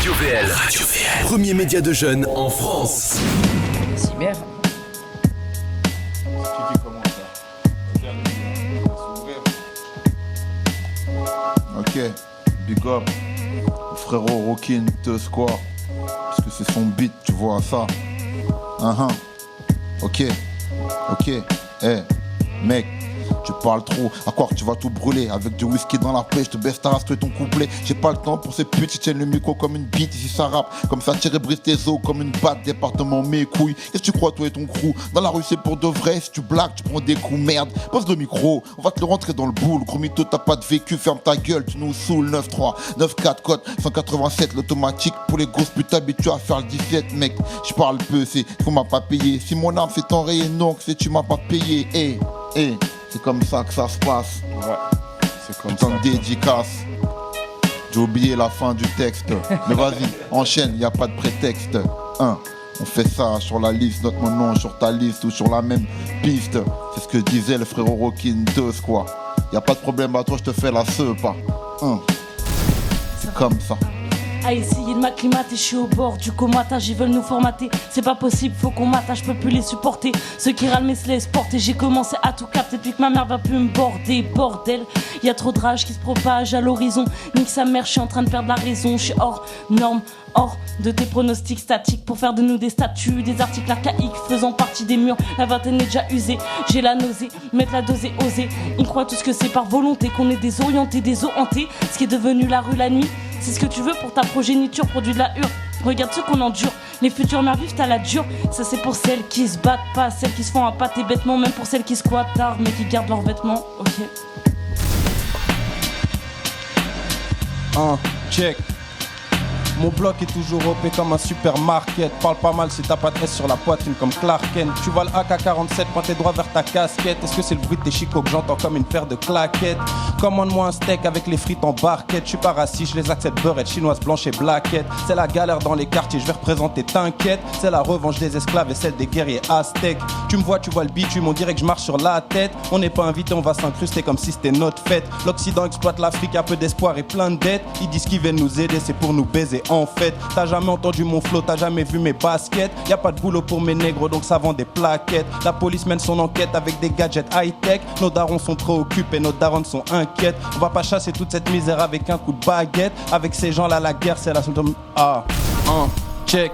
Radio VL. Radio VL. Premier média de jeunes en France. Si merde. Ok, big up, frérot Rockin' te square, parce que c'est son beat, tu vois ça. Ok, mec, tu parles trop, à quoi que tu vas tout brûler. Avec du whisky dans la paix, je te baisse ta race, toi et ton couplet. J'ai pas le temps pour ces putes, ils tiennent le micro comme une bite. Ici ça rappe, comme ça tirer brise tes os comme une batte. Département mes couilles, qu'est-ce que tu crois toi et ton crew? Dans la rue c'est pour de vrai, si tu blagues tu prends des coups, merde. Pose le micro, on va te le rentrer dans le boule. Gros mytho, t'as pas de vécu, ferme ta gueule, tu nous saoules. 9-3, 9-4 code 187, l'automatique pour les grosses putes habituées à faire le 17, mec. Je parle peu, c'est qu'on m'a pas payé. Si mon âme s'est enrayée, non, c'est tu m'as pas payé. C'est comme ça que ça se passe. Ouais, c'est comme ça. ça. Dédicace. J'ai oublié la fin du texte. Mais vas-y, enchaîne, y a pas de prétexte. On fait ça sur la liste, note mon nom sur ta liste ou sur la même piste. C'est ce que disait le frérot Rockin' Teus, quoi. Y a pas de problème, à toi je te fais la pas. C'est comme ça. À essayer de m'acclimater, je suis au bord du comatage, ils veulent nous formater. C'est pas possible, faut qu'on m'attache, je peux plus les supporter. Ceux qui râlent mais se laissent porter, j'ai commencé à tout capter depuis que ma mère va plus me border. Bordel, y a trop de rage qui se propage à l'horizon. Nique sa mère, je suis en train de perdre la raison. Je suis hors norme, hors de tes pronostics statiques pour faire de nous des statues, des articles archaïques faisant partie des murs. La vingtaine est déjà usée, j'ai la nausée, mettre la dose et oser. Ils croient tout ce que c'est par volonté, qu'on est désorienté, désorienté. Ce qui est devenu la rue la nuit, c'est ce que tu veux pour ta progéniture, produit de la hure. Regarde ceux qu'on endure, les futures mères vivent à la dure. Ça c'est pour celles qui se battent pas, celles qui se font appâter bêtement, même pour celles qui squattent tard mais qui gardent leurs vêtements. Ok. Check. Mon bloc est toujours OP comme un supermarket. Parle pas mal si t'as pas de S sur la poitrine comme Clark Kent. Tu vois le AK-47 pointé droit vers ta casquette. Est-ce que c'est le bruit de tes chicots que j'entends comme une paire de claquettes? Commande-moi un steak avec les frites en barquette. Je suis pas raciste, je les accepte beurrette, chinoise, blanche et blaquette. C'est la galère dans les quartiers, je vais représenter, t'inquiète. C'est la revanche des esclaves et celle des guerriers aztèques. Tu me vois, tu vois le bitume, on dirait que je marche sur la tête. On n'est pas invité, on va s'incruster comme si c'était notre fête. L'Occident exploite l'Afrique, a peu d'espoir et plein de dettes. Ils disent qu'ils viennent nous aider, c'est pour nous baiser. En fait, t'as jamais entendu mon flow, t'as jamais vu mes baskets. Y'a pas de boulot pour mes nègres, donc ça vend des plaquettes. La police mène son enquête avec des gadgets high-tech. Nos darons sont préoccupés, nos darons sont inquiètes. On va pas chasser toute cette misère avec un coup de baguette. Avec ces gens-là, la guerre, c'est la seule... Check.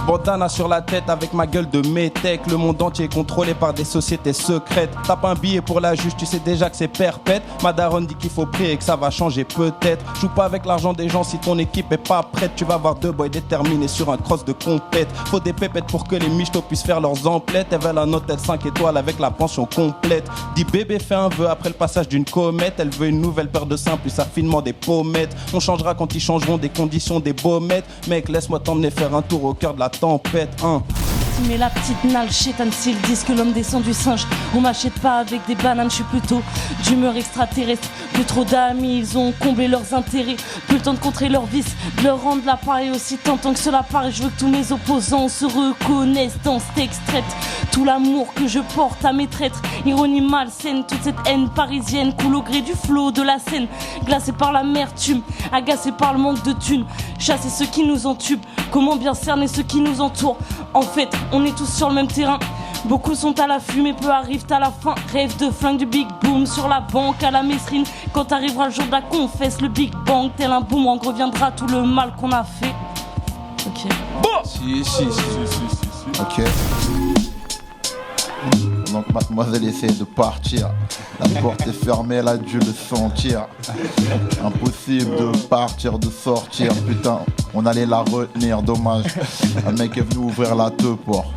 Bandana sur la tête avec ma gueule de métèque. Le monde entier est contrôlé par des sociétés secrètes. Tape un billet pour la juge, tu sais déjà que c'est perpète. Ma daronne dit qu'il faut prier et que ça va changer peut-être. Joue pas avec l'argent des gens si ton équipe est pas prête. Tu vas avoir deux boys déterminés sur un cross de compète. Faut des pépettes pour que les michtos puissent faire leurs emplettes. Elle veut un hôtel 5 étoiles avec la pension complète. Dit bébé fait un vœu après le passage d'une comète. Elle veut une nouvelle paire de seins plus affinement des pommettes. On changera quand ils changeront des conditions des baumettes. Mec laisse-moi t'emmener faire un tour au cœur de la tempête, Mais la petite nalle chétane s'ils disent que l'homme descend du singe. On m'achète pas avec des bananes, je suis plutôt d'humeur extraterrestre. Plus trop d'amis, ils ont comblé leurs intérêts. Plus le temps de contrer leurs vices, de leur rendre l'appareil aussi tentant que cela paraît. Je veux que tous mes opposants se reconnaissent dans cet extrait. Tout l'amour que je porte à mes traîtres. Ironie malsaine, toute cette haine parisienne coule au gré du flot de la Seine. Glacé par l'amertume, agacé par le manque de thunes. Chasser ceux qui nous entubent, comment bien cerner ceux qui nous entourent. En fait, on est tous sur le même terrain. Beaucoup sont à l'affût mais peu arrivent à la fin. Rêve de flingue du big boom sur la banque à la Messrine. Quand arrivera le jour de la confesse, le big bang tel un boomerang reviendra tout le mal qu'on a fait. Ok. Si. Ok. Donc mademoiselle essaie de partir. La porte est fermée, elle a dû le sentir. Impossible de partir, de sortir. Putain, on allait la retenir, dommage. Un mec est venu ouvrir la teuport.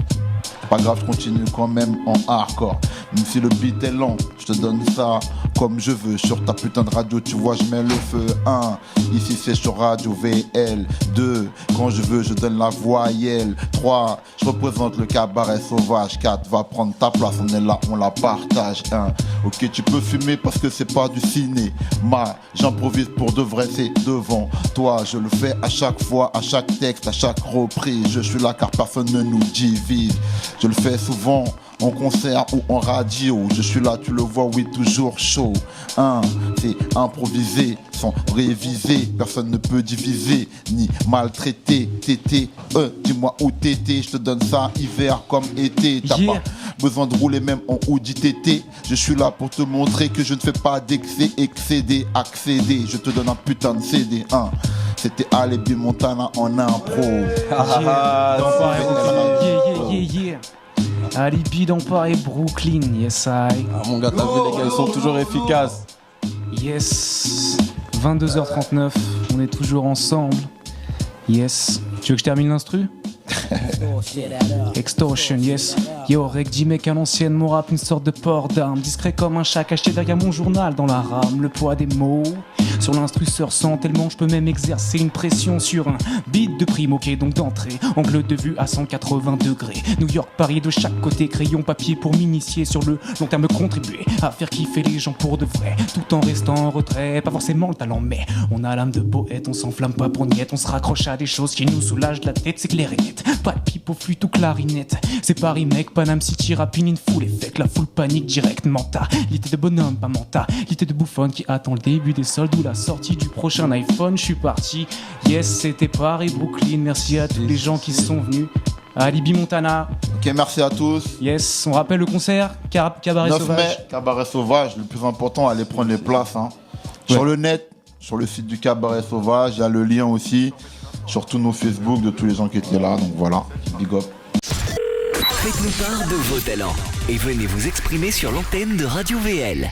Pas grave, je continue quand même en hardcore. Même si le beat est lent, je te donne ça comme je veux. Sur ta putain de radio, tu vois, je mets le feu. 1, ici c'est sur Radio VL. 2, quand je veux, je donne la voyelle. 3, je représente le cabaret sauvage. 4, va prendre ta place, on est là, on la partage. 1, ok, tu peux fumer parce que c'est pas du ciné. J'improvise pour de vrai, c'est devant toi. Je le fais à chaque fois, à chaque texte, à chaque reprise. Je suis là car personne ne nous divise. Je le fais souvent en concert ou en radio. Je suis là, tu le vois, oui, toujours chaud. C'est improvisé, sans réviser. Personne ne peut diviser, ni maltraiter. Tété, dis-moi où t'étais. Je te donne ça hiver comme été. T'as pas besoin de rouler même en Audi TT. Je suis là pour te montrer que je ne fais pas d'excès, excéder, accéder. Je te donne un putain de CD. C'était Alibi Montana en impro. Alibi dans Paris, Brooklyn, yes I. Mon gars, t'as vu les gars, ils sont toujours efficaces. Yes. 22h39, on est toujours ensemble. Yes. Tu veux que je termine l'instru? Extortion, yes. Yo, Reg dit mec à l'ancienne, mon rap une sorte de port d'arme. Discret comme un chat caché derrière mon journal dans la rame. Le poids des mots sur l'instru se ressent tellement je peux même exercer une pression sur un beat de prime, ok donc d'entrée. Angle de vue à 180 degrés. New York, Paris de chaque côté, crayon, papier pour m'initier sur le long terme, contribuer à faire kiffer les gens pour de vrai. Tout en restant en retrait, pas forcément le talent mais on a l'âme de poète, on s'enflamme pas pour niette. On se raccroche à des choses qui nous soulagent la tête, c'est clair et net. Pas de pipe au flûte ou clarinette. C'est Paris mec, Paname City, rapine in full effect. La foule panique direct, mentalité de bonhomme, pas mentalité de bouffonne qui attend le début des soldes ou la sortie du prochain iPhone. Je suis parti, yes c'était Paris, Brooklyn. Merci à tous les gens qui sont venus. Alibi Montana. Ok, merci à tous. Yes, on rappelle le concert, Cabaret 9 Sauvage. mai, Cabaret Sauvage. Le plus important, allez prendre les places. Sur le net, sur le site du Cabaret Sauvage, il y a le lien aussi. Sur tous nos Facebook de tous les gens qui étaient là. Donc voilà, big up. Faites-nous part de vos talents et venez vous exprimer sur l'antenne de Radio VL.